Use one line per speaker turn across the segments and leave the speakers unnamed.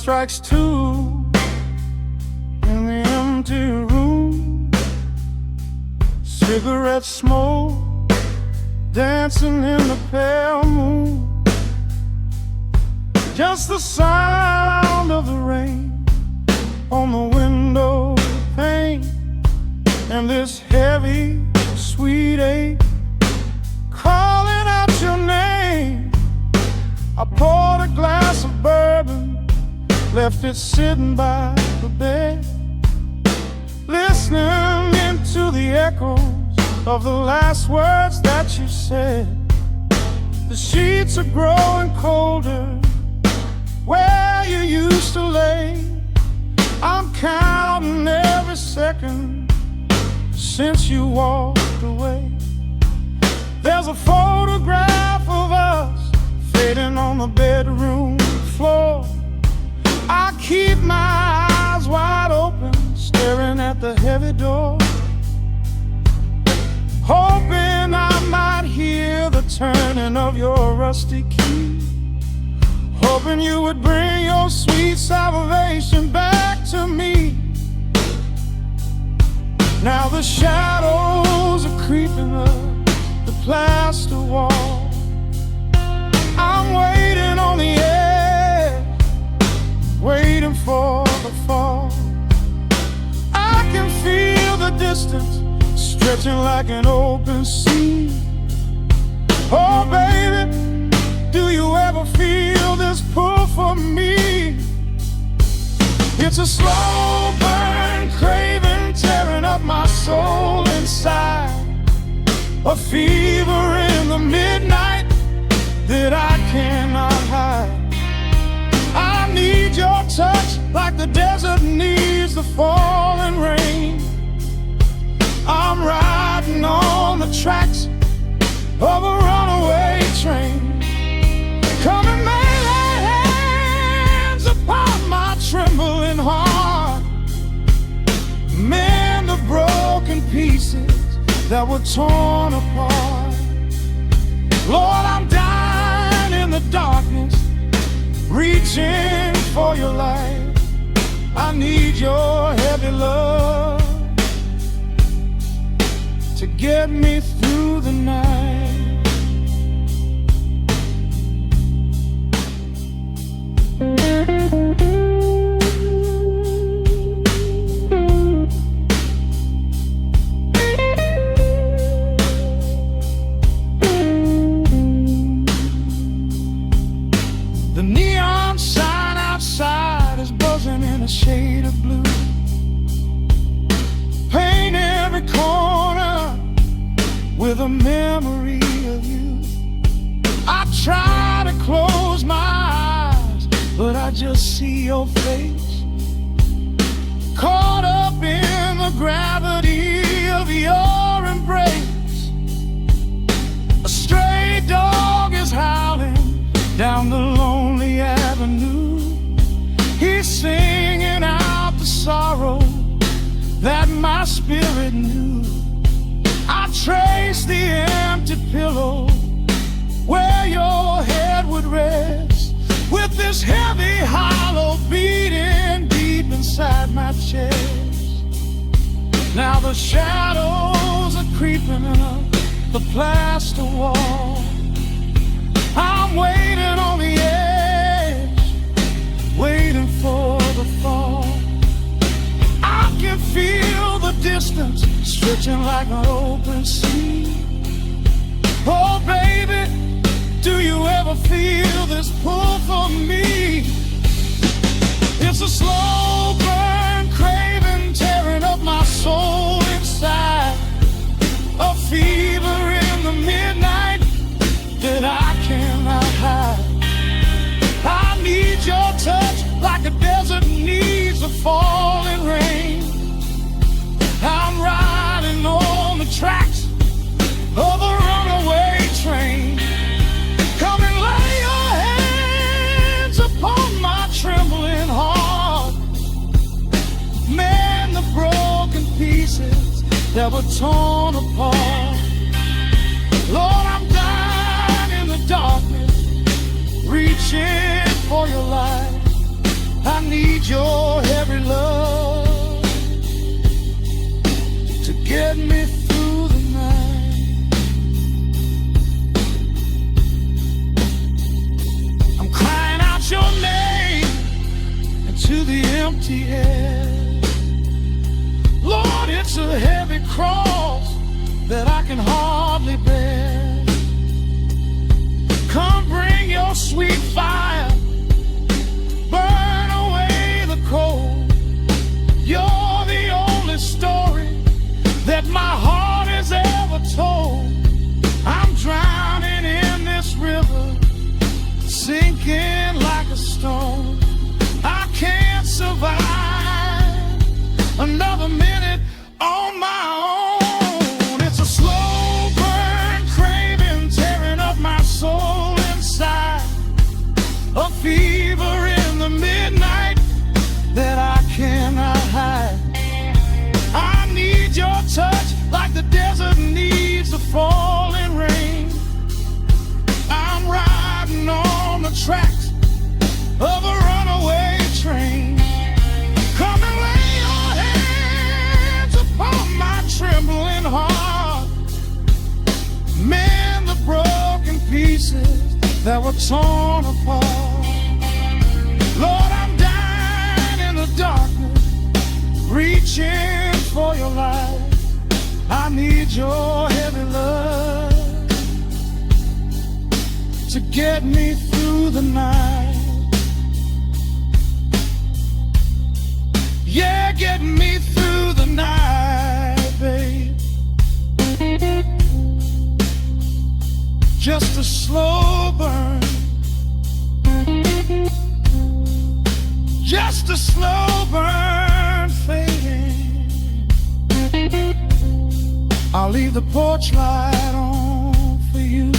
strikes two in the empty room. Cigarette smoke dancing in the pale moon. Just the sound of the rain on the window pane, and this heavy, sweet ache calling out your name. I poured a glass of bourbon, left it sitting by the bed, listening into the echoes of the last words that you said. The sheets are growing colder where you used to lay. I'm counting every second since you walked away. There's a photograph of us fading on the bedroom floor. I keep my eyes wide open, staring at the heavy door, hoping I might hear the turning of your rusty key, hoping you would bring your sweet salvation back to me. Now the shadows are creeping up the plaster wall. I'm waiting on the edge, waiting for the fall. I can feel the distance stretching like an open sea. Oh baby, do you ever feel this pull for me? It's a slow burn craving tearing up my soul inside, a fever in the midnight that I cannot hide. I need your touch like the desert needs the falling rain. I'm riding on the tracks of a runaway train. Come and lay hands upon my trembling heart, mend the broken pieces that were torn apart. Lord, I'm dying in the darkness, reaching for your light. I need your heavy love to get me through the night. The neon sign outside is buzzing in a shade of blue. Paint every corner with a memory of you. I try to close my eyes, but I just see your face, caught up in the gravity of your embrace. A stray dog is howling down the lonely avenue. He's singing out the sorrow that my spirit knew. I trace the empty pillow where your head would rest, with this heavy hollow beating deep inside my chest. Now the shadows are creeping up the plaster wall. I'm waiting on the edge, waiting for the fall. I can feel the distance stretching like an open sea. Oh baby, do you ever feel this pull for me? It's a slow burn craving tearing up my soul inside, a fever in the midnight that I cannot hide. I need your touch like a desert needs the falling rain. I'm riding on the tracks of a runaway train. Come and lay your hands upon my trembling heart, mend the broken pieces that were torn apart. Lord, I'm dying in the darkness, reaching for your light. I empty head. Lord, it's a heavy cross that I can hardly bear. Come bring your sweet fire, burn away the cold. You're the only story that my heart has ever told. I'm drowning in this river, sinking like a stone. I can't survive another minute on my own. It's a slow burn craving, tearing up my soul inside. A fever in the midnight that I cannot hide. I need your touch like the desert needs the falling rain. I'm riding on the tracks of a runaway train. Come and lay your hands upon my trembling heart. Mend the broken pieces that were torn apart. Lord, I'm dying in the darkness, reaching for your light. I need your heavy love to get me through the night. Yeah, get me through the night, babe. Just a slow burn, just a slow burn fading. I'll leave the porch light on for you.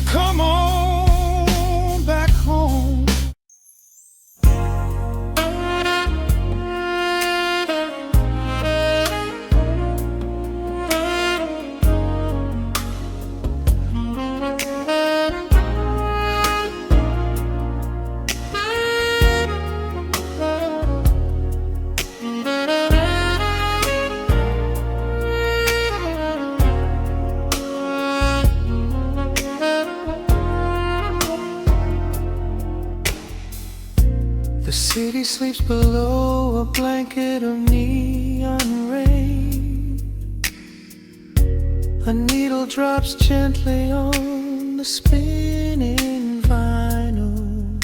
Come on back home. The city sleeps below a blanket of neon rain. A needle drops gently on the spinning vinyl.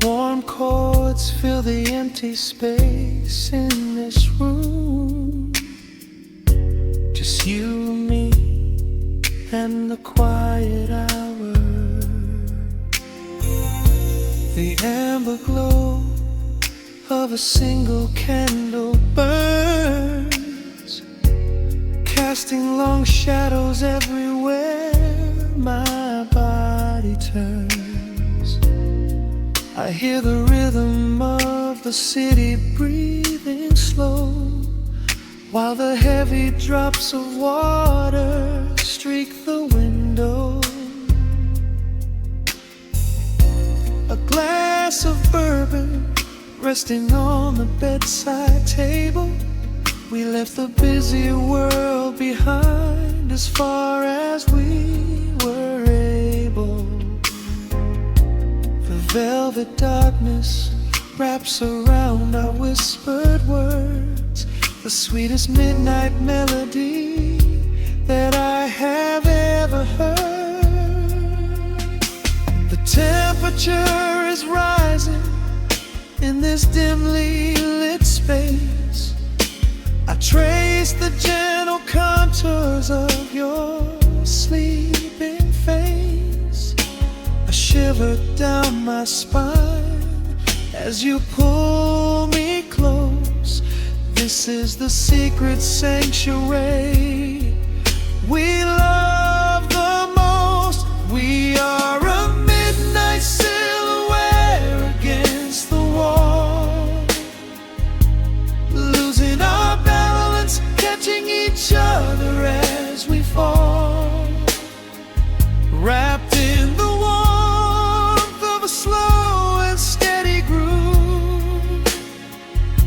Warm chords fill the empty space in this room. Just you, me, and the quiet hour. The amber glow of a single candle burns, casting long shadows everywhere my body turns. I hear the rhythm of the city breathing slow, while the heavy drops of water streak the window. A glass of bourbon resting on the bedside table. We left the busy world behind as far as we were able. The velvet darkness wraps around our whispered words, the sweetest midnight melody that I have ever heard. The temperature is rising in this dimly lit space. I trace the gentle contours of your sleeping face. A shiver down my spine as you pull me close. This is the secret sanctuary we love the most. We are a midnight silhouette against the wall, losing our balance, catching each other as we fall, wrapped in the warmth of a slow and steady groove,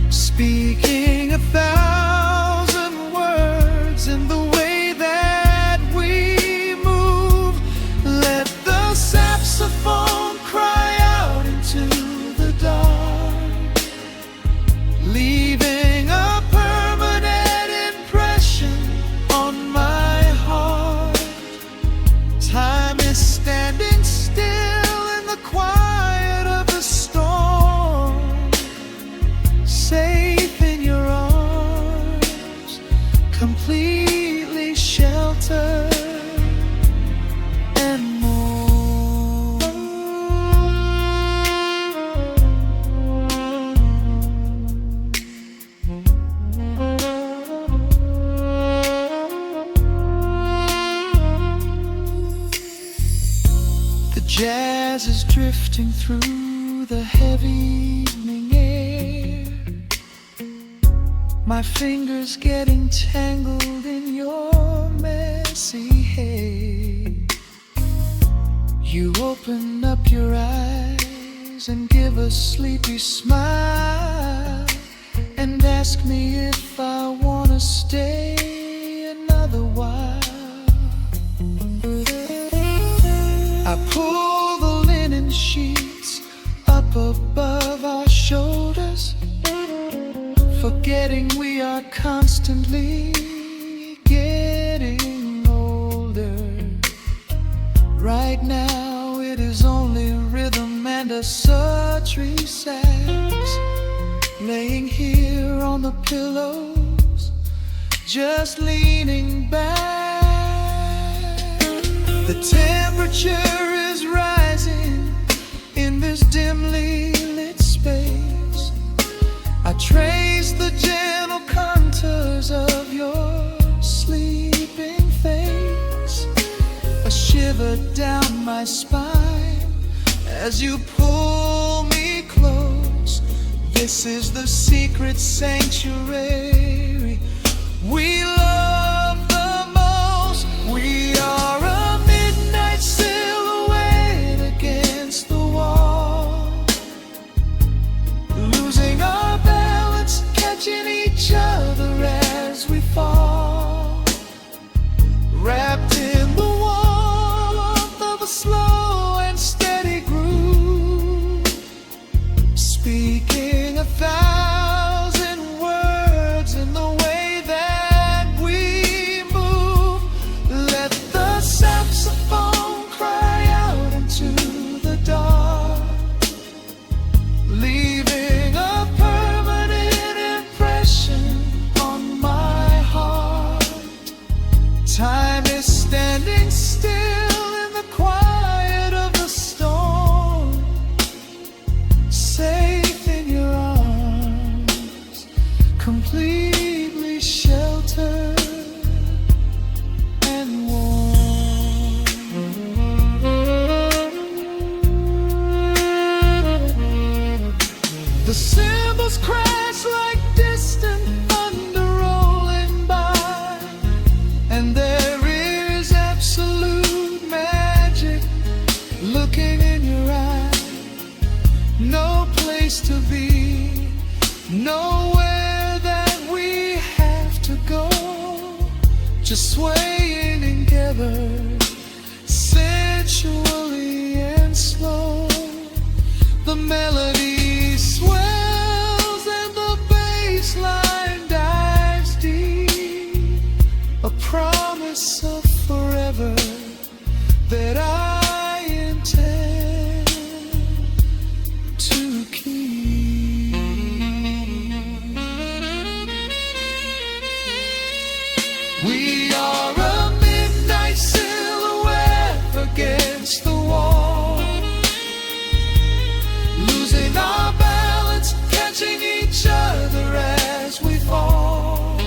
speaking 1,000 words in the way that we drifting through the heavy evening air, my fingers getting tangled in your messy hair. You open up your eyes and give a sleepy smile and ask me if I wanna stay another while. I pull the linen sheets up above our shoulders, forgetting we are constantly getting older. Right now it is only rhythm and a sultry sax, laying here on the pillows, just leaning back. The temperature is rising in this dimly lit space. I trace the gentle contours of your sleeping face, a shiver down my spine as you pull me close. This is the secret sanctuary we love the most. We are a midnight silhouette against the wall, losing our balance, catching each other as we fall, wrapped in the warmth of a slow and steady groove, speaking 1,000 words in the way that we move. Let the saxophone cry out into the dark, leaving a permanent impression on my heart. Time is standing still in the quiet of the storm, safe in your arms, completely sheltered and warm. The cymbals crash like distant thunder rolling by, and there is absolute magic looking in your eyes. No place to be, nowhere that we have to go, just swaying together, sensually and slow. The melody swells and the bass line dives deep, a promise of forever that I intend to keep. We are a midnight silhouette against the wall, losing our balance, catching each other as we fall,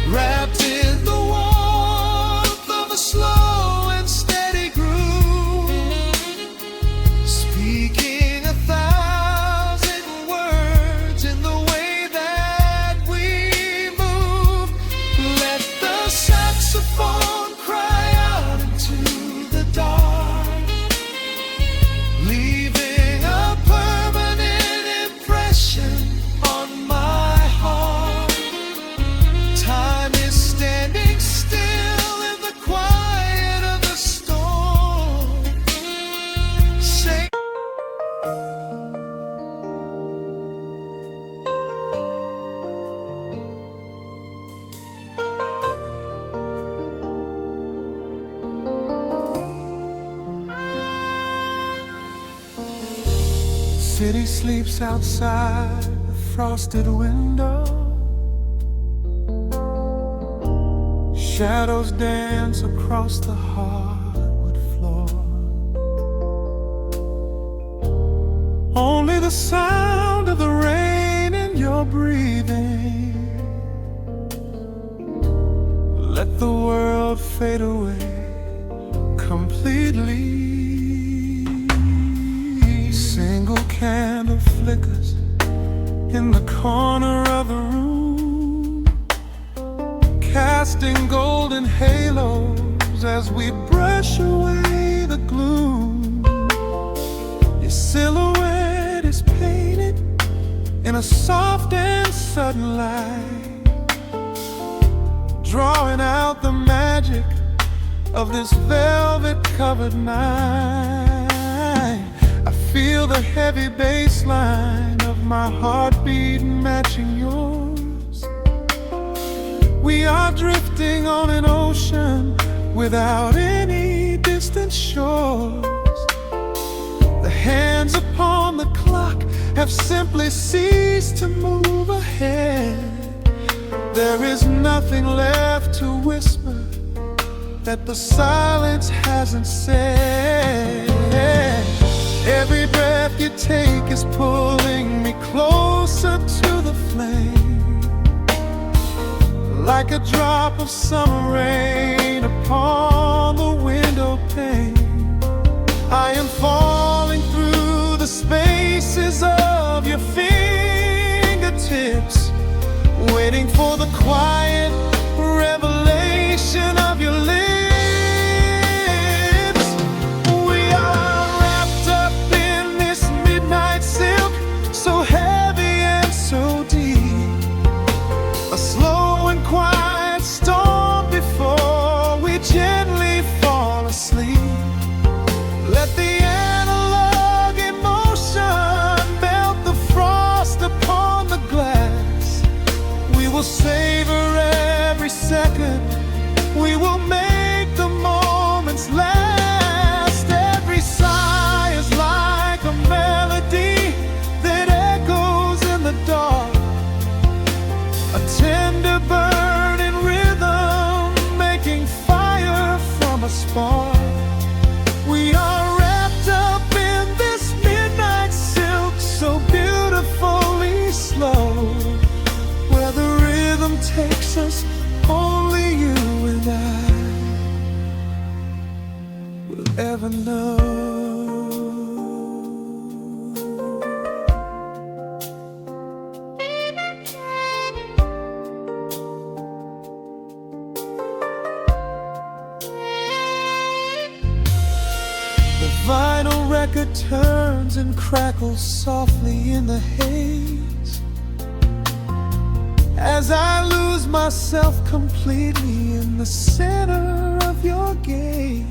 wrapped in the warmth of a slow and steady groove, speaking 1,000 words in the way that we move. Let the saxophone cry out into the dark, leaving a permanent impression on my heart. Time is standing still in the quiet of the storm. Say city sleeps outside the frosted window, shadows dance across the hardwood floor. Only the sound of the rain in your breathing. Let the world fade away completely. flickers in the corner of the room, casting golden halos as we brush away the gloom. Your silhouette is painted in a soft and sudden light, drawing out the magic of this velvet-covered night. I feel the heavy bass line of my heartbeat matching yours. We are drifting on an ocean without any distant shores. The hands upon the clock have simply ceased to move ahead. There is nothing left to whisper that the silence hasn't said. Every breath you take is pulling me closer to the flame, like a drop of summer rain upon the window pane. I am falling through the spaces of your fingertips, waiting for the quiet revelation of your lips. We are wrapped up in this midnight silk, so heavy and so deep, a slow and quiet storm before we gently fall asleep. Let the analog emotion melt the frost upon the glass. We will savor every second, we will make the moments last. Every sigh is like a melody that echoes in the dark, a tender burning rhythm making fire from a spark. We are wrapped up in this midnight silk, so beautifully slow, where the rhythm takes us, only you and I will ever know. The vinyl record turns and crackles softly in the haze as I lose myself completely in the center of your gaze.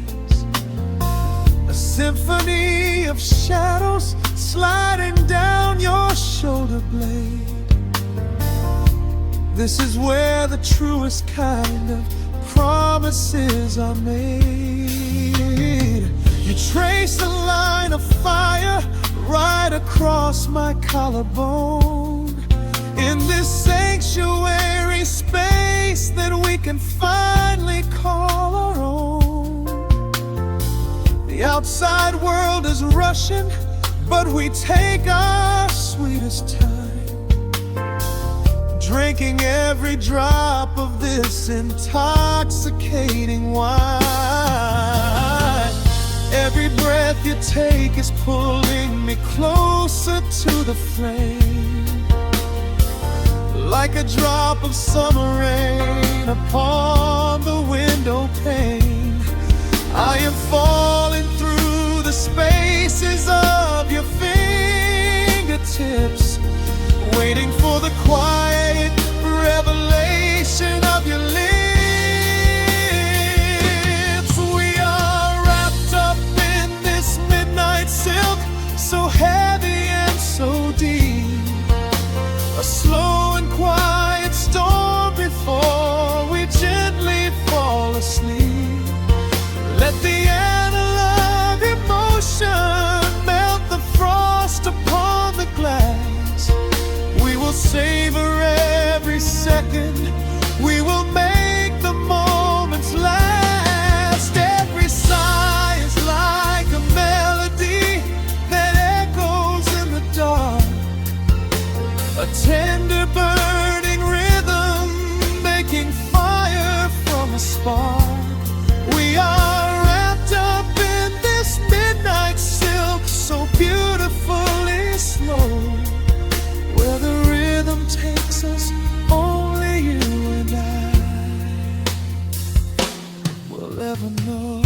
A symphony of shadows sliding down your shoulder blade. This is where the truest kind of promises are made. You trace a line of fire right across my collarbone, in this sanctuary space that we can finally call our own. The outside world is rushing, but we take our sweetest time, drinking every drop of this intoxicating wine. Every breath you take is pulling me closer to the flame, like a drop of summer rain upon the window pane. I am falling through the spaces of your fingertips, waiting for the quiet revelation of your lips. We are wrapped up in this midnight silk, so heavy and so deep, a slow and quiet storm before we gently fall asleep. Let the analog emotion melt the frost upon the glass. We will savor every second, we will make the moments last. Every sigh is like a melody that echoes us, only you and I will ever know.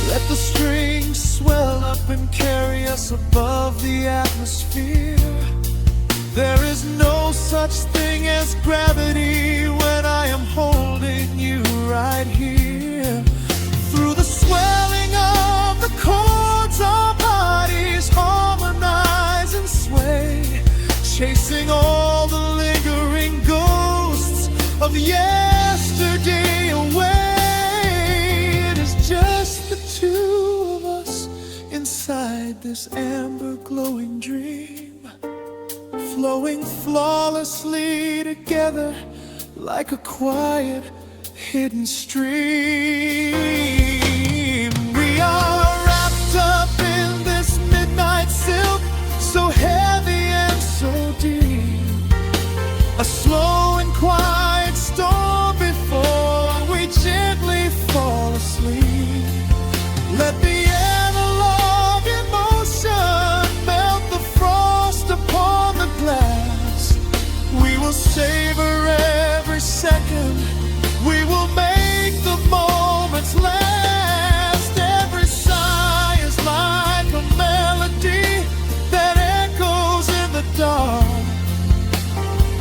Let the strings swell up and carry us above the atmosphere. There is no such thing as gravity when I am holding you right here. Through the swelling of the chords, our bodies harmonize and sway, chasing all the lingering ghosts of yesterday away. It is just the two of us inside this amber glowing dream, flowing flawlessly together like a quiet hidden stream. We are wrapped up in this midnight silk, so heavy and so deep, a slow and quiet storm before we gently fall asleep. Let the analog emotion melt the frost upon the glass. We will savor every second, we will make the moments last. Every sigh is like a melody that echoes in the dark,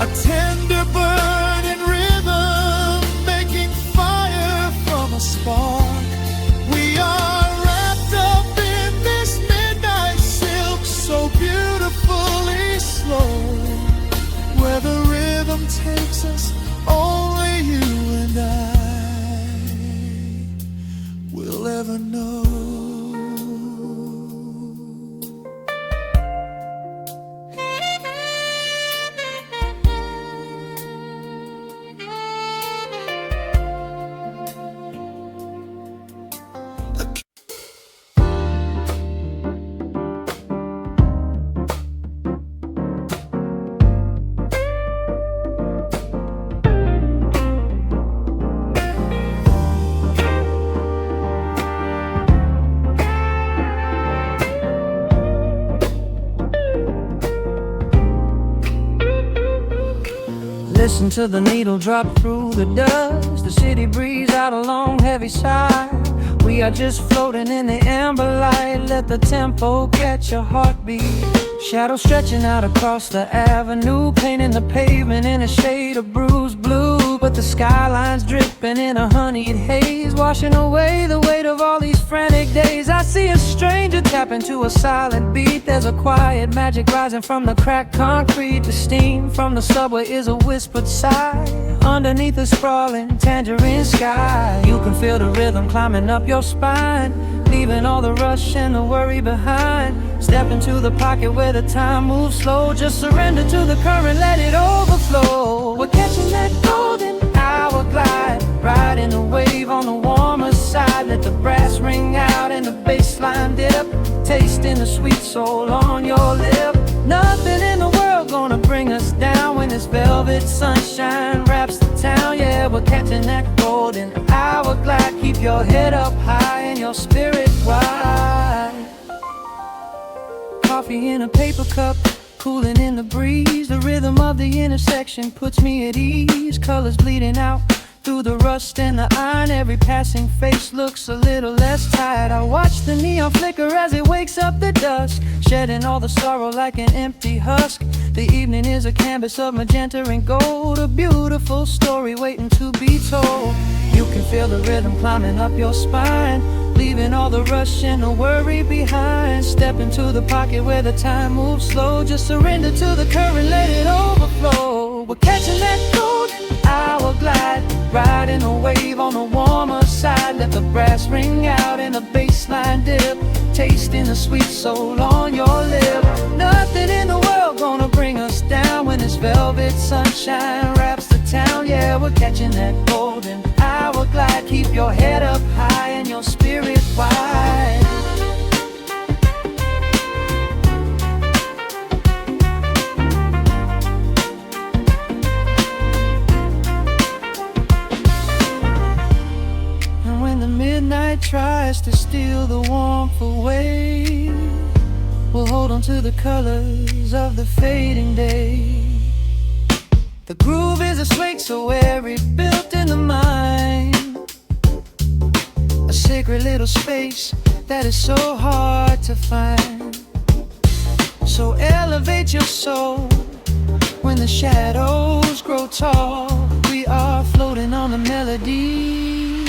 a tender burning rhythm making fire from a spark. We are wrapped up in this midnight silk, so beautifully slow, where the rhythm takes us, only you and I will ever know.
Listen to the needle drop through the dust, the city breeze out a long heavy sigh. We are just floating in the amber light, let the tempo catch your heartbeat. Shadows stretching out across the avenue, painting the pavement in a shade of bruised blue. But the skyline's dripping in a honeyed haze, washing away the weight of all these frantic days. I see a stranger tap into a silent beat. There's a quiet magic rising from the cracked concrete. The steam from the subway is a whispered sigh underneath the sprawling tangerine sky. You can feel the rhythm climbing up your spine, leaving all the rush and the worry behind. Step into the pocket where the time moves slow. Just surrender to the current, let it overflow. We're catching that golden hour glide, riding the wave on the warmer side. Let the brass ring out and the bass line dip, tasting the sweet soul on your lip. Nothing in the world gonna bring us down when this velvet sunshine wraps the town. Yeah, we're catching that golden hour glide. Keep your head up high and your spirit wide. Coffee in a paper cup, cooling in the breeze. The rhythm of the intersection puts me at ease. Colors bleeding out through the rust and the iron. Every passing face looks a little less tired. I watch the neon flicker as it wakes up the dusk, shedding all the sorrow like an empty husk. The evening is a canvas of magenta and gold, a beautiful story waiting to be told. You can feel the rhythm climbing up your spine, leaving all the rush and the worry behind. Step into the pocket where the time moves slow. Just surrender to the current, let it overflow. We're catching that golden hour glide, riding a wave on the warmer side. Let the brass ring out and the bass line dip, tasting the sweet soul on your lip. Nothing in the world gonna bring us down when this velvet sunshine wraps the town. Yeah, we're catching that golden hour glide. Keep your head up high and your spirit wide. And when the midnight tries to steal the warmth away, We'll hold on to the colors of the fading day. The groove is a swing so airy, built in the mind, a sacred little space that is so hard to find. So elevate your soul when the shadows grow tall. We are floating on the melody.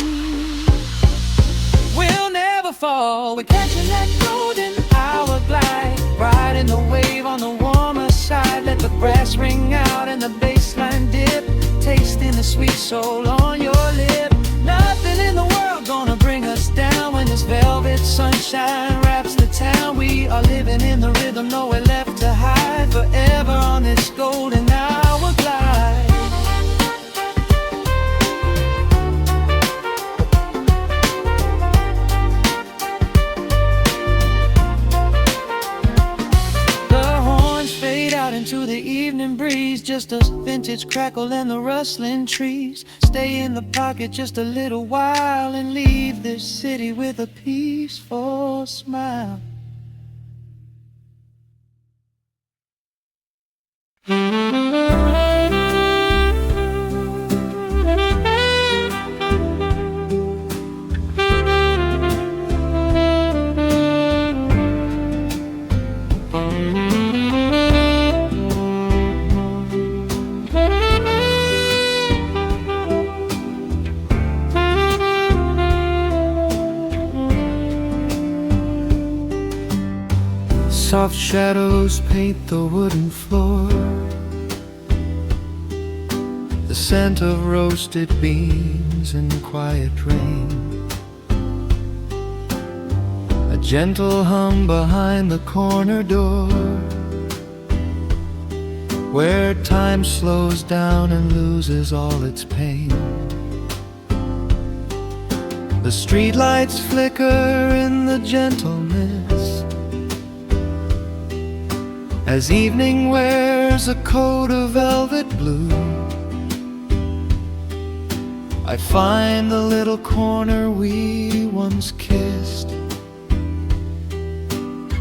We'll never fall. We're catching that golden hour glide, riding the wave on the warmer side. Let the brass ring out and the bass line dip, tasting the sweet soul on your lip. Nothing in the world gonna bring us down when this velvet sunshine wraps the town. We are living in the rhythm, nowhere left to hide, forever on this golden hour glide. Into the evening breeze, just a vintage crackle and the rustling trees. Stay in the pocket just a little while and leave this city with a peaceful smile.
Soft shadows paint the wooden floor, the scent of roasted beans and quiet rain, a gentle hum behind the corner door, where time slows down and loses all its pain. The streetlights flicker in the gentle mist as evening wears a coat of velvet blue. I find the little corner we once kissed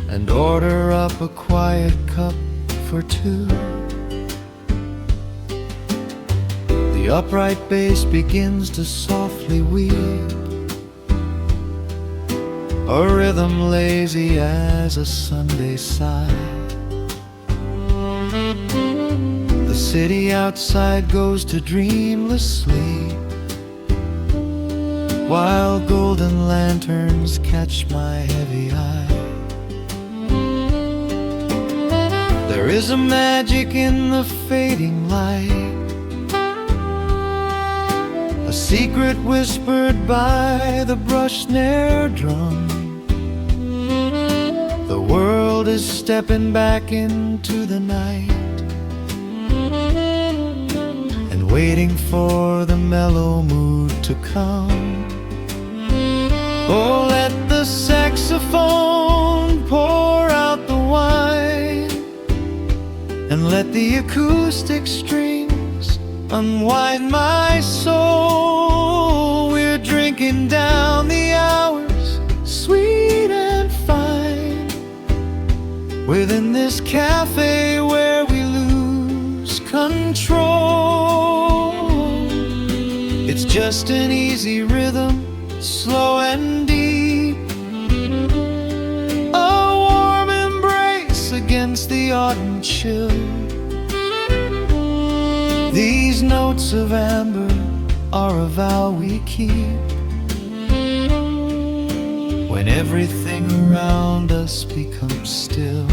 and order up a quiet cup for two. The upright bass begins to softly weep, a rhythm lazy as a Sunday sigh. The city outside goes to dreamless sleep, while golden lanterns catch my heavy eye. There is a magic in the fading light, a secret whispered by the brush snare drum. The world is stepping back into the night and waiting for the mellow mood to come. Oh, let the saxophone pour out the wine and let the acoustic strings unwind my soul. We're drinking down the hours, sweet and fine, within this cafe where we lose control. It's just an easy rhythm, slow and deep, a warm embrace against the autumn chill. These notes of amber are a vow we keep when everything around us becomes still.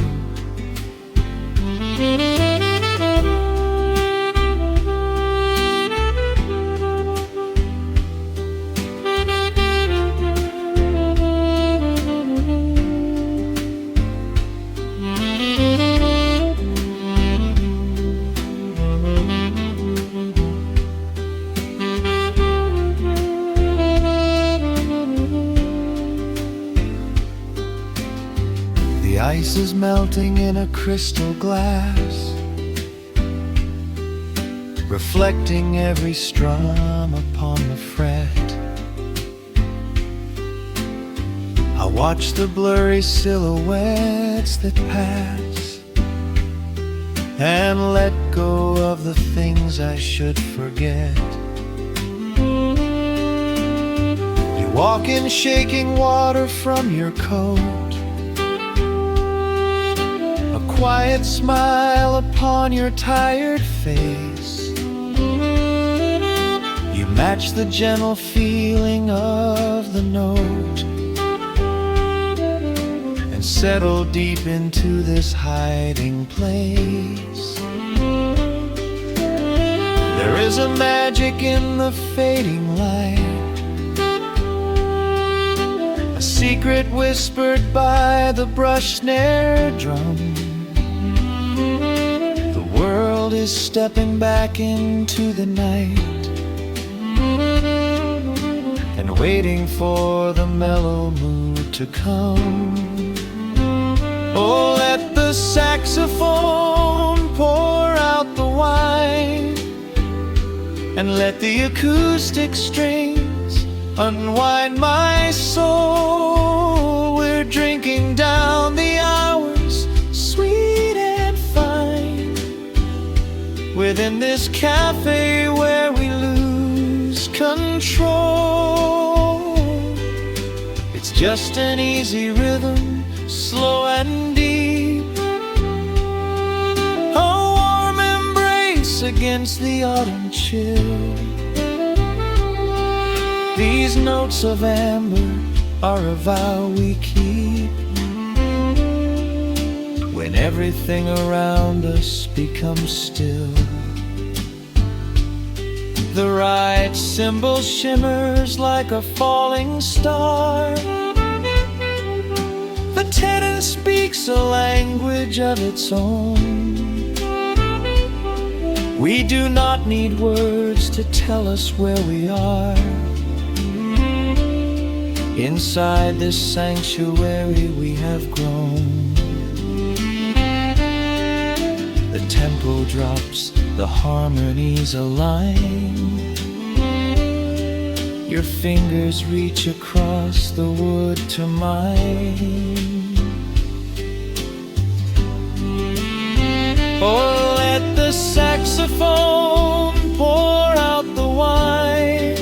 The ice is melting in a crystal glass, reflecting every strum upon the fret. I watch the blurry silhouettes that pass and let go of the things I should forget. You walk in shaking water from your coat, a quiet smile upon your tired face. You match the gentle feeling of the note and settle deep into this hiding place. There is a magic in the fading light, a secret whispered by the brush snare drum. The world is stepping back into the night and waiting for the mellow mood to come. Oh, let the saxophone pour out the wine, and let the acoustic strings unwind my soul. We're drinking down the hours, sweet and fine, within this cafe where we lose control. It's just an easy rhythm, slow and deep, a warm embrace against the autumn chill. These notes of amber are a vow we keep when everything around us becomes still. The right cymbal shimmers like a falling star. The tenor speaks a language of its own. We do not need words to tell us where we are. Inside this sanctuary we have grown. The tempo drops, the harmonies align. Your fingers reach across the wood to mine. Oh, let the saxophone pour out the wine,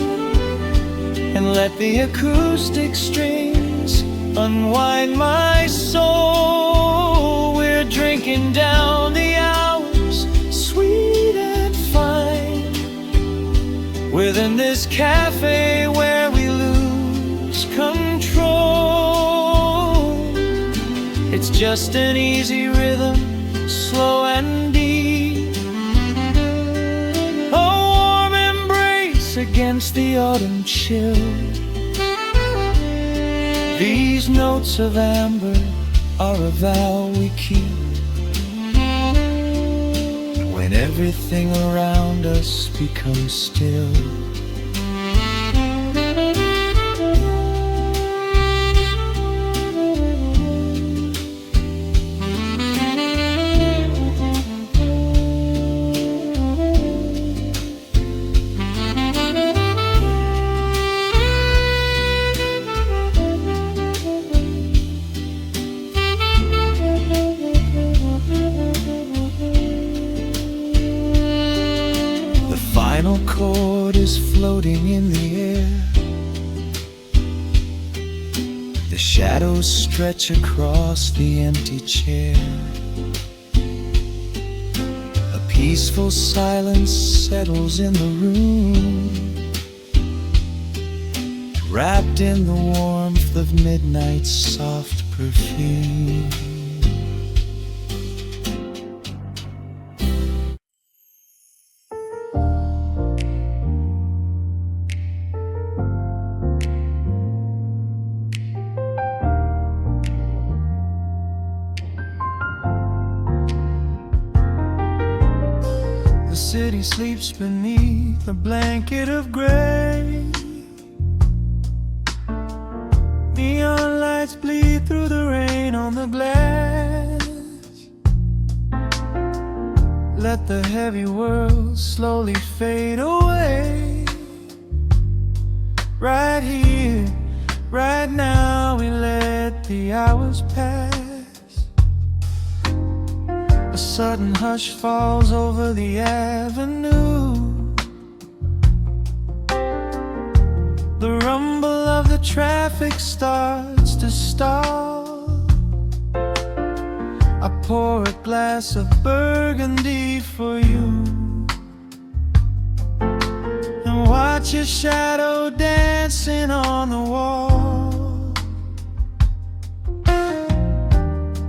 and let the acoustic strings unwind my soul. We're drinking down the hours, sweet and fine, within this cafe where we lose control. It's just an easy rhythm, slow and deep, a warm embrace against the autumn chill. These notes of amber are a vow we keep when everything around us becomes still. The final chord is floating in the air. The shadows stretch across the empty chair. A peaceful silence settles in the room, wrapped in the warmth of midnight's soft perfume. The city sleeps beneath a blanket of gray. Neon lights bleed through the rain on the glass. Let the heavy world slowly fade away. Right here, right now we lay. the hours pass. A sudden hush falls over the avenue. The rumble of the traffic starts to stall. I pour a glass of burgundy for you and watch your shadow dancing on the wall.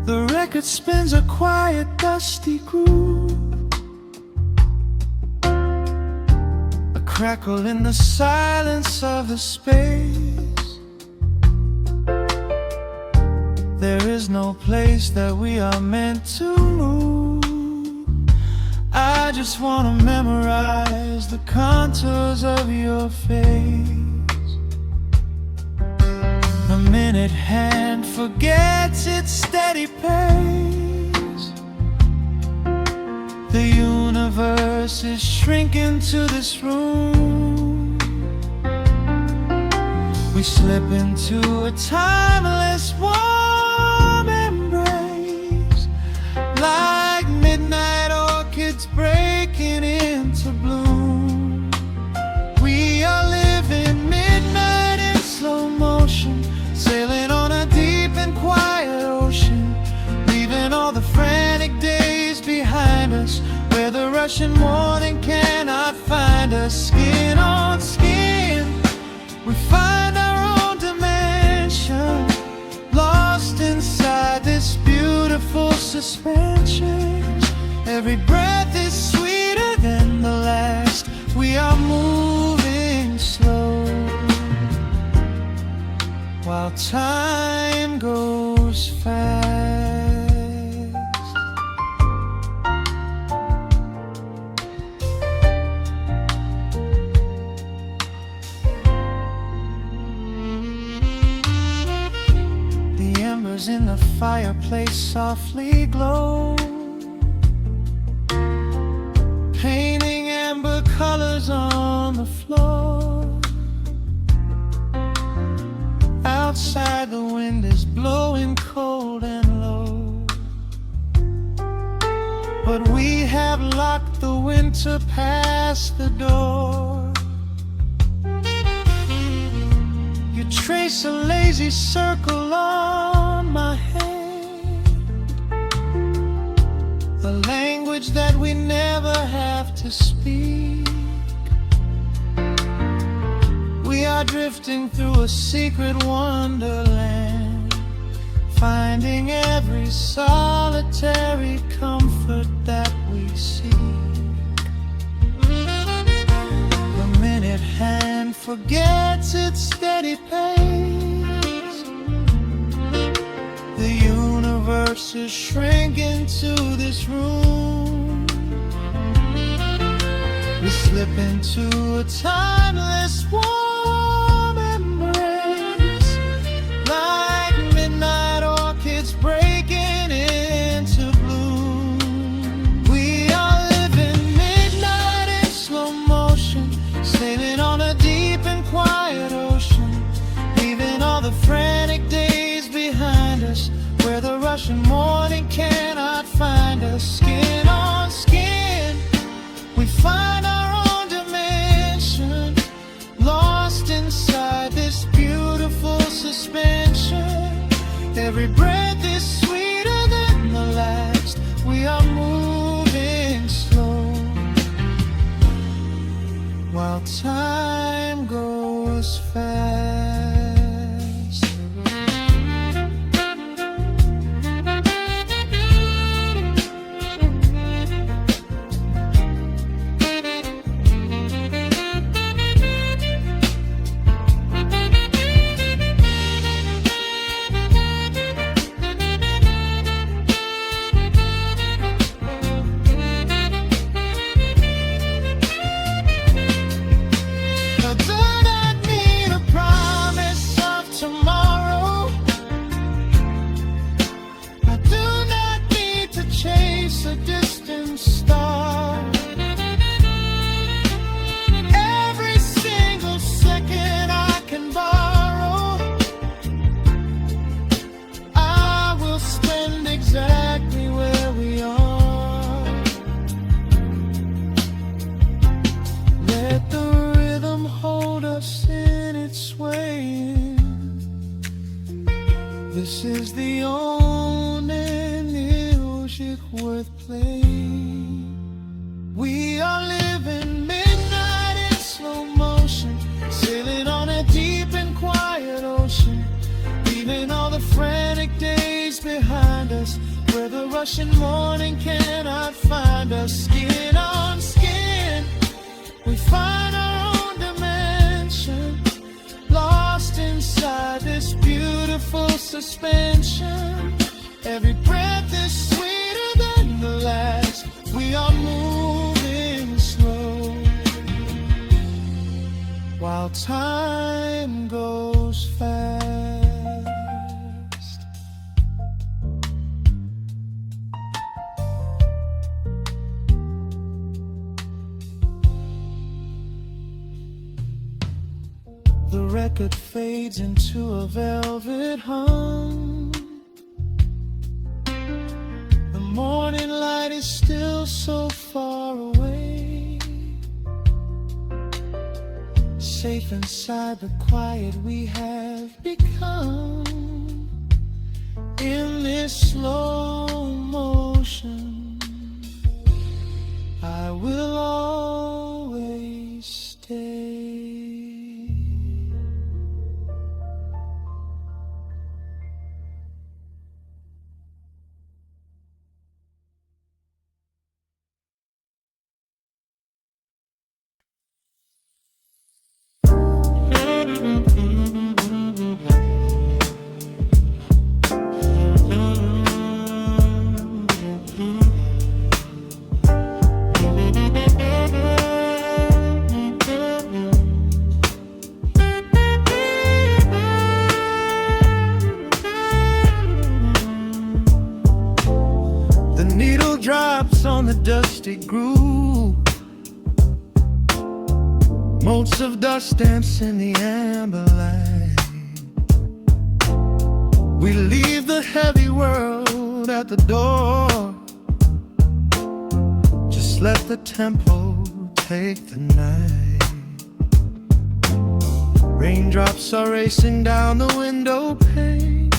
The record spins a quiet, dusty groove, a crackle in the silence of the space. There is no place that we are meant to move. I just wanna memorize the contours of your face. The minute hand forgets its steady pace. The universe is shrinking to this room. We slip into a timeless warm embrace, like midnight orchids breaking into bloom. We are living midnight in slow motion, sailing on a deep and quiet ocean, leaving all the frantic days behind us, where the rushing morning cannot find us. Skin on skin, we find our own dimension, lost inside this beautiful suspension. Every breath is sweeter than the last. We are moving slow, while time goes fast. The embers in the fireplace softly glow, painting amber colors on the floor. Outside the wind is blowing cold and low, but we have locked the winter past the door. You trace a lazy circle on my hand, a language that we never have to speak. We are drifting through a secret wonderland, finding every solitary comfort that we seek. The minute hand forgets its steady pace. The universe is shrinking to this room. We slip into a timeless warm embrace, like midnight orchids breaking into bloom. We are living midnight in slow motion, sailing on a deep and quiet ocean, leaving all the frantic days behind us, where the rushing morning cannot find us. Skin on skin, we find our own dimension, lost inside this beautiful suspension. Every breath is sweeter than the last. We are moving slow, while time goes fast. A This is the only music worth playing. We are living midnight in slow motion, sailing on a deep and quiet ocean, leaving all the frantic days behind us, where the rushing morning cannot find us. Skin on skin, we find our own dimension, lost inside this beautiful suspension. Every breath is sweeter than the last. We are moving slow, while time goes fast. The record fades into a velvet hum. The morning light is still so far away. Safe inside the quiet we have become. In this slow motion, I will always stay. The needle drops on the dusty groove. Motes of dust dance in the amber light. We leave the heavy world at the door. Just let the tempo take the night. Raindrops are racing down the window pane,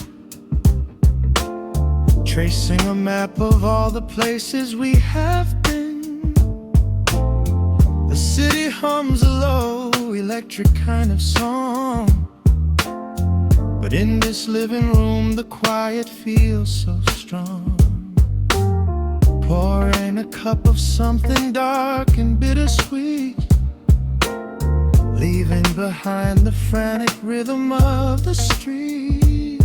tracing a map of all the places we have been. The city hums a low, electric kind of song, but in this living room the quiet feels so strong. Pouring a cup of something dark and bittersweet, leaving behind the frantic rhythm of the street.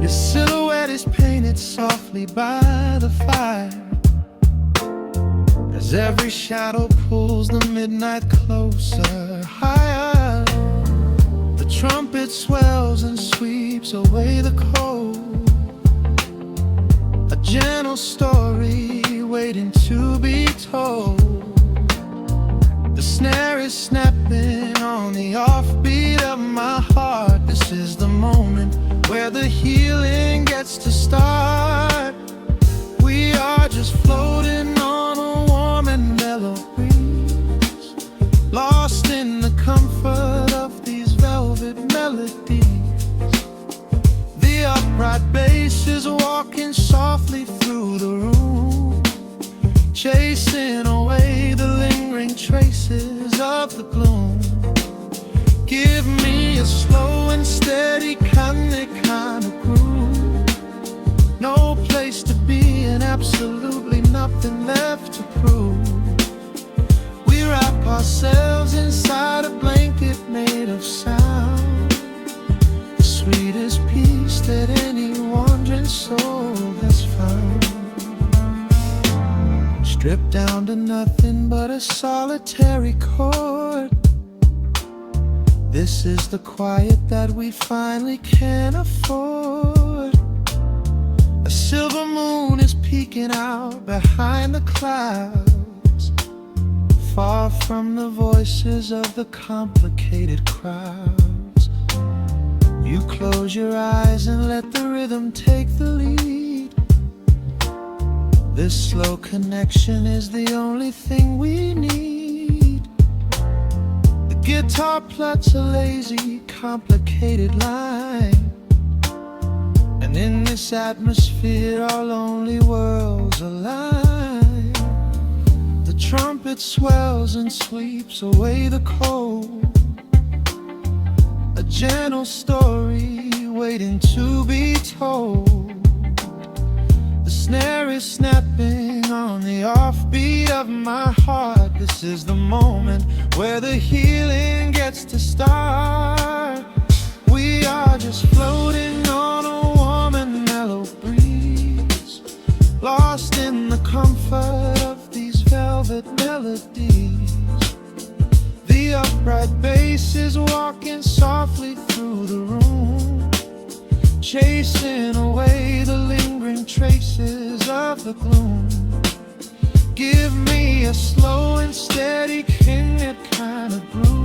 Your silhouette is painted softly by the fire, as every shadow pulls the midnight closer, higher. The trumpet swells and sweeps away the cold, a gentle story waiting to be told. The snare is snapping on the offbeat of my heart. This is the moment where the healing gets to start. We are just floating on a warm and mellow breeze, lost in the comfort of these velvet melodies. The upright bass is walking softly through the room, chasing away the lingering traces of the gloom. Give me a slow and steady kind of groove. No place to be and absolutely nothing left to prove. We wrap ourselves inside a blanket made of sound, the sweetest peace that any wandering soul has found. Stripped down to nothing but a solitary chord. This is the quiet that we finally can afford. A silver moon is peeking out behind the clouds, far from the voices of the complicated crowds. You close your eyes and let the rhythm take the lead. This slow connection is the only thing we need. Guitar plucks a lazy, complicated line, this atmosphere, our lonely worlds align. The trumpet swells and sweeps away the cold. A gentle story waiting to be told. The snare is snapping on the offbeat of my heart. This is the moment where the healing gets to start. We are just floating on a warm and mellow breeze, lost in the comfort of these velvet melodies. The upright bass is walking softly through the room, chasing away the lingering traces of the gloom. Give me a slow and steady king kind of groove.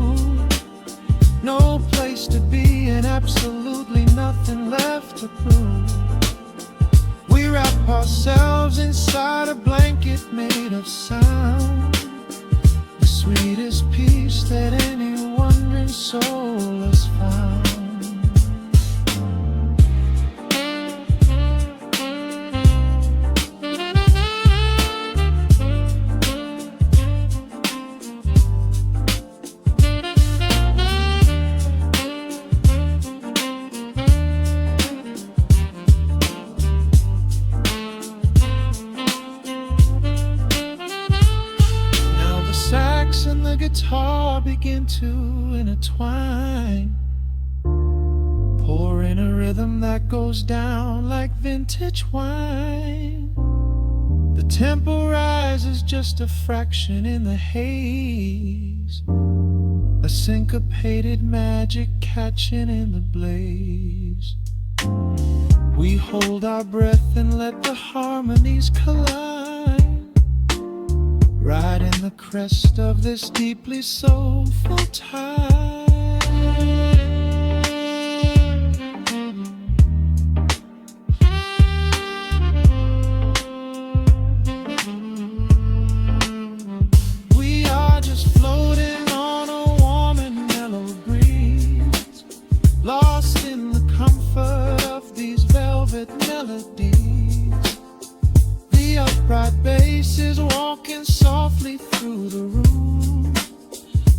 No place to be and absolutely nothing left to prove. We wrap ourselves inside a blanket made of sound, the sweetest peace that any wandering soul has found. And the guitar begin to intertwine, pouring a rhythm that goes down like vintage wine. The tempo rises just a fraction in the haze, a syncopated magic catching in the blaze. We hold our breath and let the harmonies collide, riding the crest of this deeply soulful tide. We are just floating on a warm and mellow breeze, lost in the comfort of these velvet melodies. The upright bass is walking softly through the room,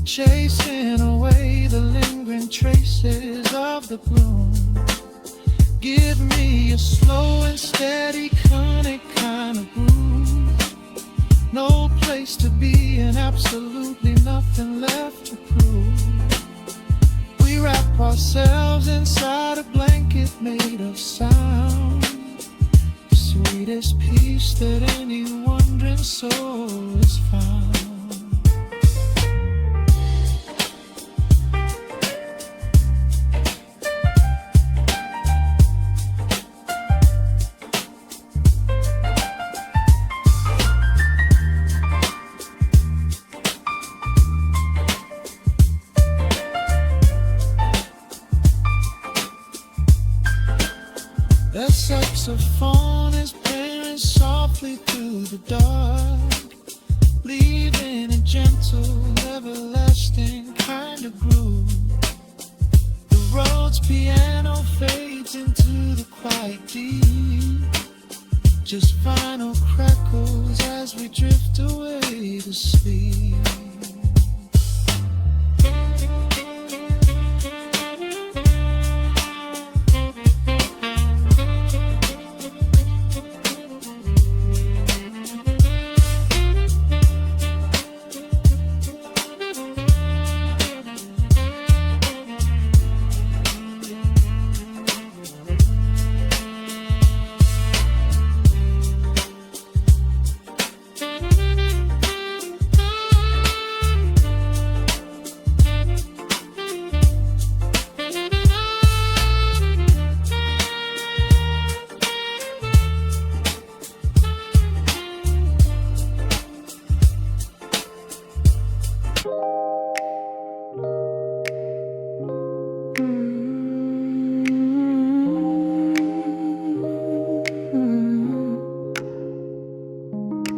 chasing away the lingering traces of the gloom. Give me a slow and steady conic kind of groove. No place to be and absolutely nothing left to prove. We wrap ourselves inside a blanket made of sound, the sweetest peace that any wandering soul has found. The saxophone is playing softly through the dark, leaving a gentle, everlasting kind of groove. The road's piano fades into the quiet deep, just final crackles as we drift away to sleep.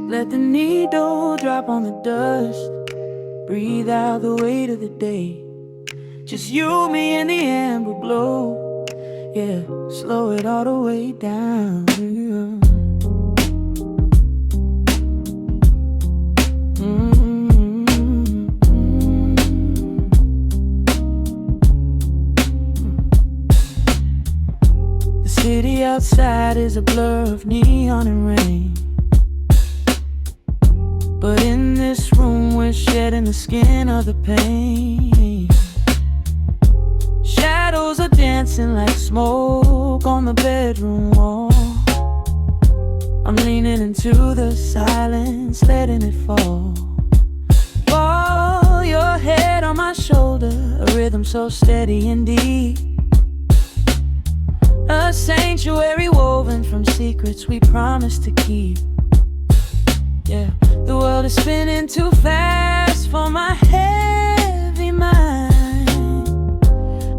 Let the needle drop on the dust, breathe out the weight of the day. Just you, me, and the amber glow. Yeah, slow it all the way down. The city outside is a blur of neon and rain, but in this room we're shedding the skin of the pain. Shadows are dancing like smoke on the bedroom wall. I'm leaning into the silence, letting it fall. Fall your head on my shoulder, a rhythm so steady and deep. A sanctuary woven from secrets we promised to keep. Yeah, the world is spinning too fast for my heavy mind,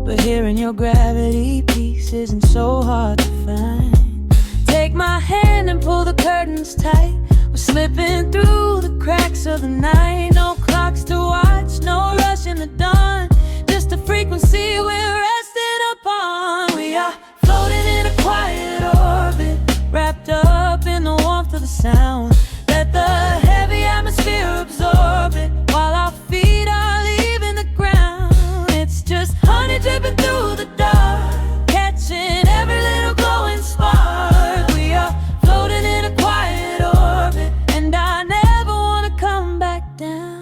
but hearing your gravity piece isn't so hard to find. Take my hand and pull the curtains tight. We're slipping through the cracks of the night. No clocks to watch, no rush in the dawn, just a frequency we're resting upon. We are floating in a quiet orbit, wrapped up in the warmth of the sound. Let the heavy atmosphere absorb it, while our feet are leaving the ground. It's just honey dripping through the dark, catching every little glowing spark. We are floating in a quiet orbit, and I never want to come back down.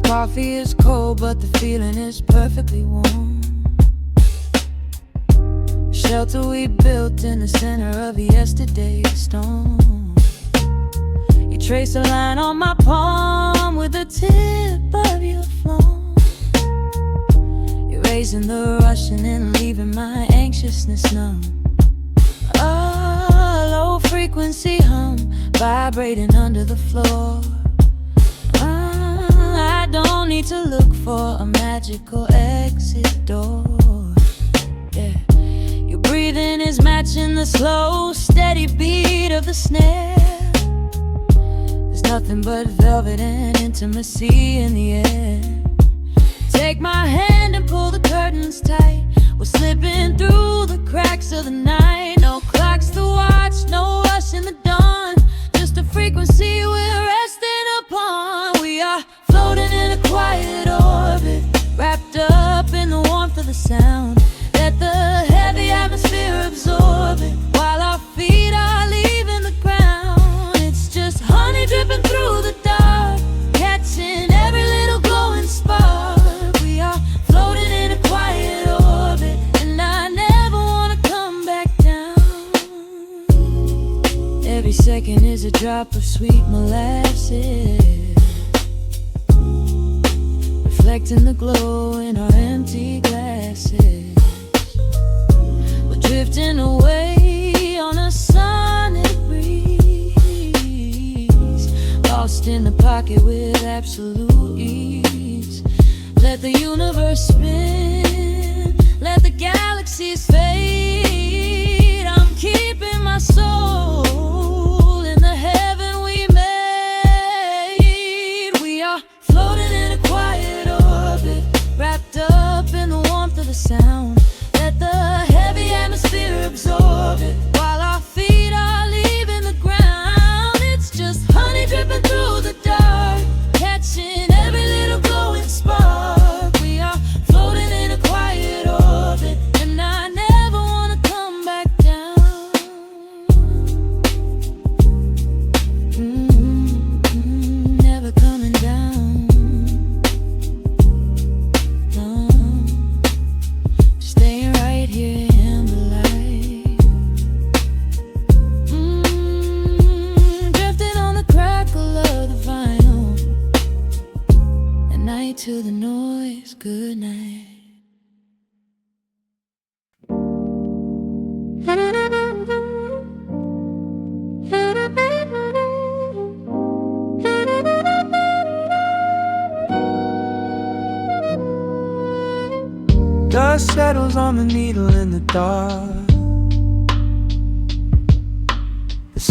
Coffee is cold, but the feeling is perfectly warm. Shelter we built in the center of yesterday's storm. You trace a line on my palm with the tip of your phone, erasing the rushing and leaving my anxiousness numb. A low frequency hum vibrating under the floor. I don't need to look for a magical exit door. Yeah, your breathing is matching the slow, steady beat of the snare. There's nothing but velvet and intimacy in the air. Take my hand and pull the curtains tight. We're slipping through the cracks of the night. No clocks to watch, no rush in the dawn, just a frequency we're resting upon. We are floating in a quiet orbit, wrapped up in the warmth of the sound. Let the heavy atmosphere absorb it, while our feet are leaving the ground. It's just honey dripping through the dark, catching every little glowing spark. We are floating in a quiet orbit, and I never want to come back down. Every second is a drop of sweet molasses, reflecting the glow in our empty glasses. We're drifting away on a sonic breeze, lost in the pocket with absolute ease. Let the universe spin, let the galaxies fade. I'm keeping my soul in the heaven we made. We are floating in a quiet orbit, wrapped up in the warmth of the sound. Let the heavy atmosphere absorb it, while our feet are leaving the ground. It's just honey dripping through the dark, catching every little glowing spark. We are floating in a quiet orbit, and I never want to come back down. Never coming down. No, staying right here in the light. Drifting on the crackle of the vinyl. At night to the noise, good night. Dust settles on the needle in the dark.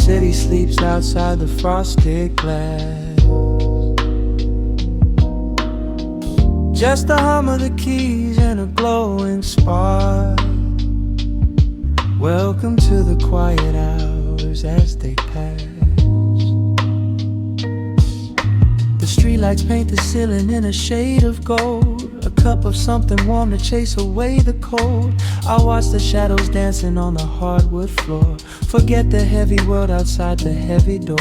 city sleeps outside the frosted glass. Just the hum of the keys and a glowing spark. Welcome to the quiet hours as they pass. The streetlights paint the ceiling in a shade of gold. A cup of something warm to chase away the cold. I watch the shadows dancing on the hardwood floor. Forget the heavy world outside the heavy door.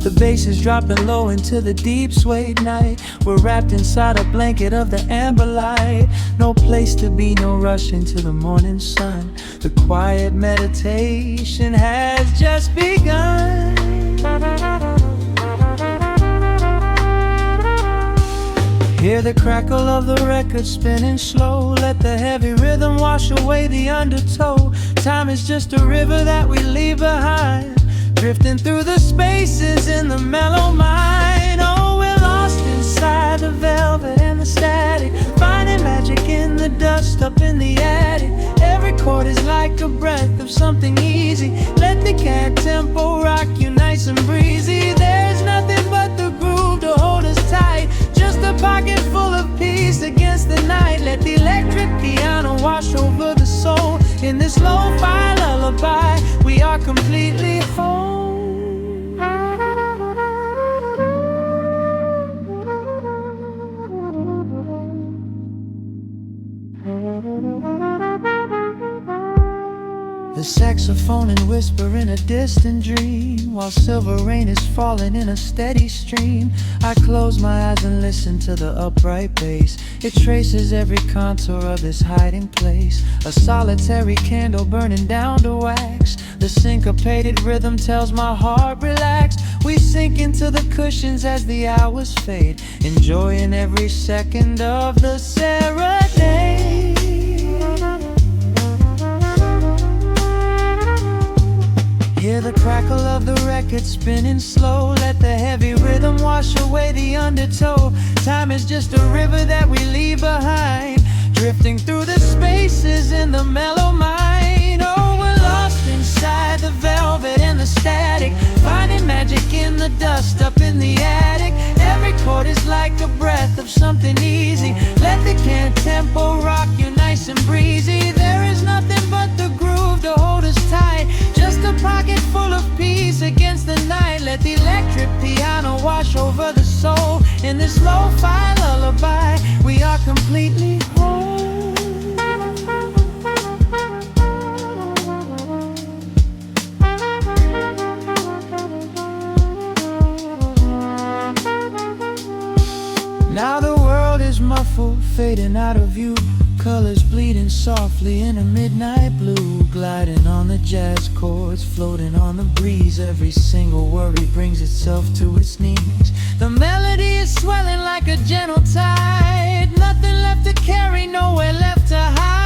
The bass is dropping low into the deep suede night. We're wrapped inside a blanket of the amber light. No place to be, no rush into the morning sun. The quiet meditation has just begun. Hear the crackle of the record spinning slow. Let the heavy rhythm wash away the undertow. Time is just a river that we leave behind, drifting through the spaces in the mellow mind. Oh, we're lost inside the velvet and the static, finding magic in the dust up in the attic. Every chord is like a breath of something easy. Let the cat tempo rock you nice and breezy. There's nothing but the groove to hold us tight, just a pocket full of peace against the night. Let the electric piano wash over the soul. In this lo-fi lullaby, we are completely whole. The saxophone and whisper in a distant dream, while silver rain is falling in a steady stream. I close my eyes and listen to the upright bass. It traces every contour of this hiding place. A solitary candle burning down to wax. The syncopated rhythm tells my heart relax. We sink into the cushions as the hours fade, enjoying every second of the serenade. Hear the crackle of the record spinning slow. Let the heavy rhythm wash away the undertow. Time is just a river that we leave behind, drifting through the spaces in the mellow mind. Oh, we're lost inside the velvet and the static, finding magic in the dust up in the attic. Every chord is like a breath of something easy. Let the can tempo rock you nice and breezy. There is nothing but the groove to hold us tight, just a pocket full of peace against the night. Let the electric piano wash over the soul. In this lo-fi lullaby, we are completely whole. Now the world is muffled, fading out of view. Colors bleeding softly in a midnight blue, gliding on the jazz chords, floating on the breeze. Every single worry brings itself to its knees. The melody is swelling like a gentle tide. Nothing left to carry, nowhere left to hide.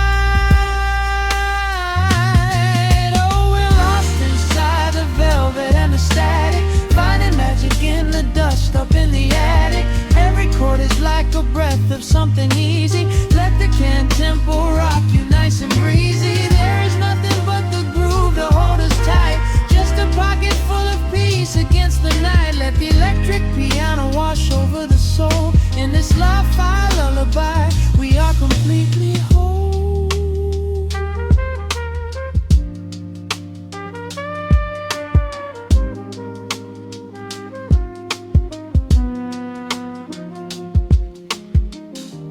Oh, we're lost inside the velvet and the static, finding magic in the dust up in the attic. Every chord is like a breath of something easy. Let the can tempo rock you nice and breezy. There is nothing but the groove to hold us tight, just a pocket full of peace against the night. Let the electric piano wash over the soul. In this lo-fi lullaby, we are completely whole.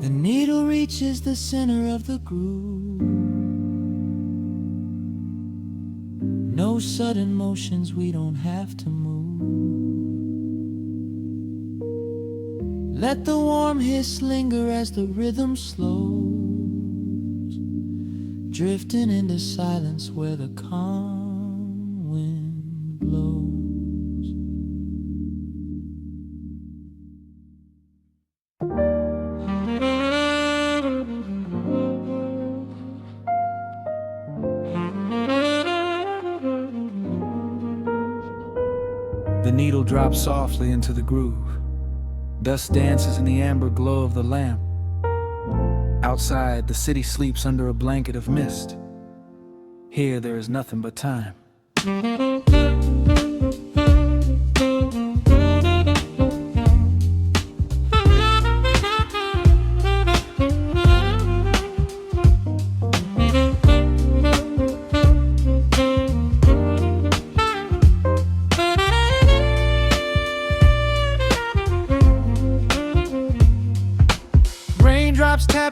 The needle reaches the center of the groove. No sudden motions, we don't have to move. Let the warm hiss linger as the rhythm slows, drifting into silence where the calm wind blows.
The needle drops softly into the groove. Dust dances in the amber glow of the lamp. Outside, the city sleeps under a blanket of mist. Here, there is nothing but time.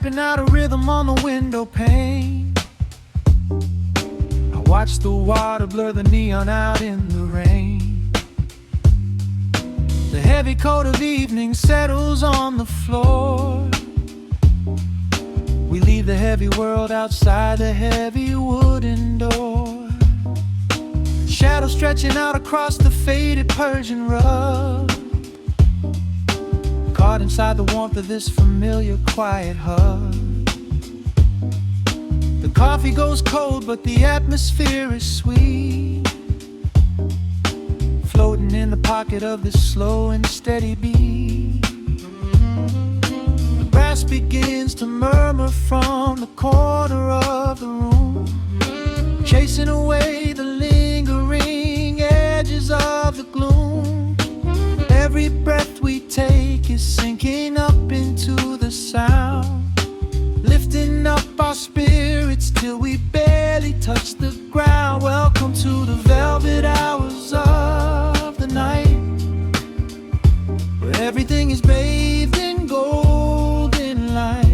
rapping out a rhythm on the window pane. I watch the water blur the neon out in the rain. The heavy coat of evening settles on the floor. We leave the heavy world outside the heavy wooden door. Shadows stretching out across the faded Persian rug, caught inside the warmth of this familiar quiet hug. The coffee goes cold, but the atmosphere is sweet, floating in the pocket of this slow and steady beat. The brass begins to murmur from the corner of the room, chasing away the lingering edges of the gloom. Every breath we take is sinking up into the sound, lifting up our spirits till we barely touch the ground. Welcome to the velvet hours of the night, where everything is bathed in golden light.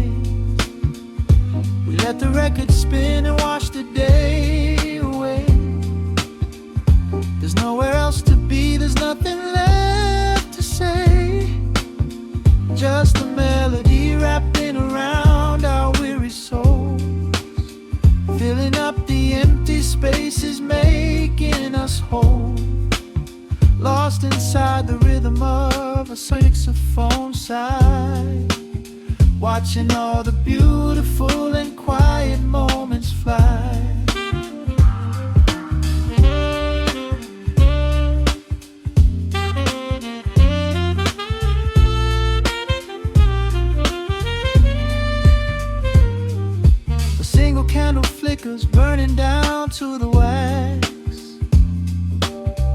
We let the record spin and wash the day away. There's nowhere else to be, there's nothing left to say. Just a melody wrapping around our weary souls, filling up the empty spaces, making us whole. Lost inside the rhythm of a saxophone sigh, watching all the beautiful and quiet moments fly. Candle flickers burning down to the wax.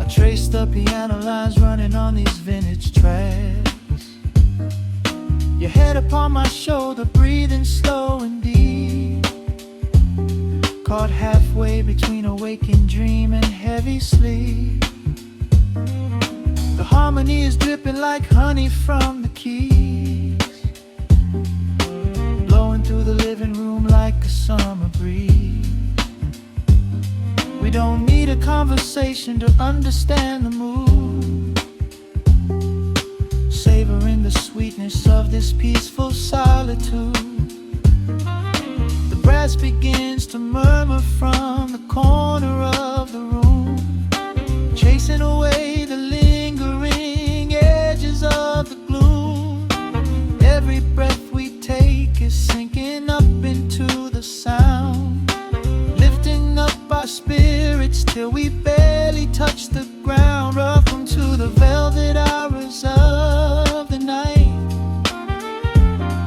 I trace the piano lines running on these vintage tracks. Your head upon my shoulder, breathing slow and deep, caught halfway between a waking dream and heavy sleep. The harmony is dripping like honey from the keys, blowing through the living room like a summer breeze. We don't need a conversation to understand the mood, savoring the sweetness of this peaceful solitude. The brass begins to murmur from the corner of the room, chasing away the lingering edges of the gloom. Every breath we take is sinking up into the sound, lifting up our spirits till we barely touch the ground. Welcome to the velvet hours of the night,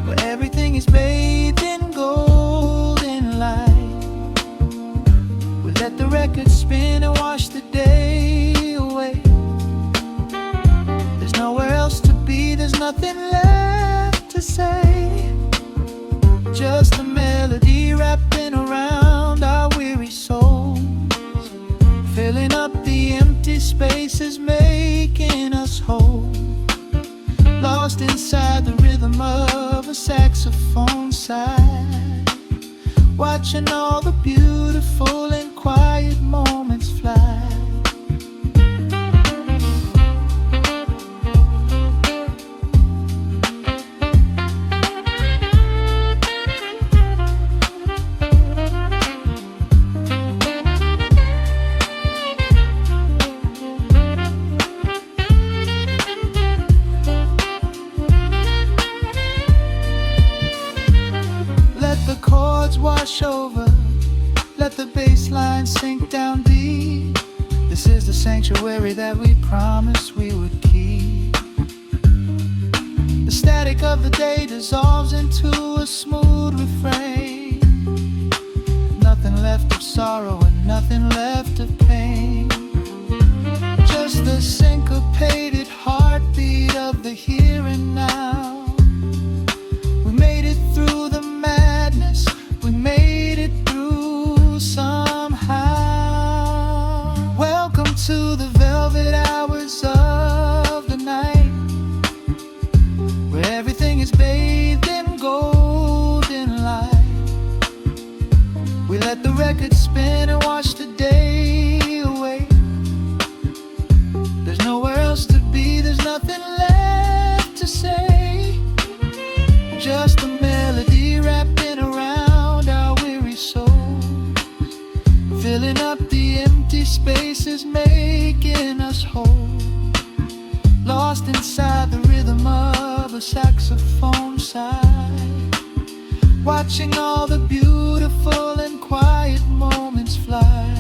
where everything is bathed in golden light. We let the record spin and wash the day away. There's nowhere else to be, there's nothing left to say. Just a melody wrapping around our weary souls, filling up the empty spaces, making us whole. Lost inside the rhythm of a saxophone sigh, watching all the beautiful and quiet moments fly. Wash over, let the bass line sink down deep. This is the sanctuary that we promised we would keep. The static of the day dissolves into a smooth refrain. Nothing left of sorrow and nothing left of pain, just the syncopated heartbeat of the here and now. We made it through the madness, we made it through somehow. Welcome to the velvet hours of the night, where everything is bathed in golden nothing left to say, just a melody wrapping around our weary souls, filling up the empty spaces, making us whole, lost inside the rhythm of a saxophone sigh, watching all the beautiful and quiet moments fly.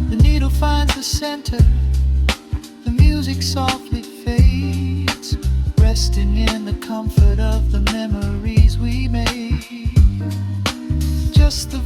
The needle finds the center, the music softly fades, resting in the comfort of the memories we made. Just the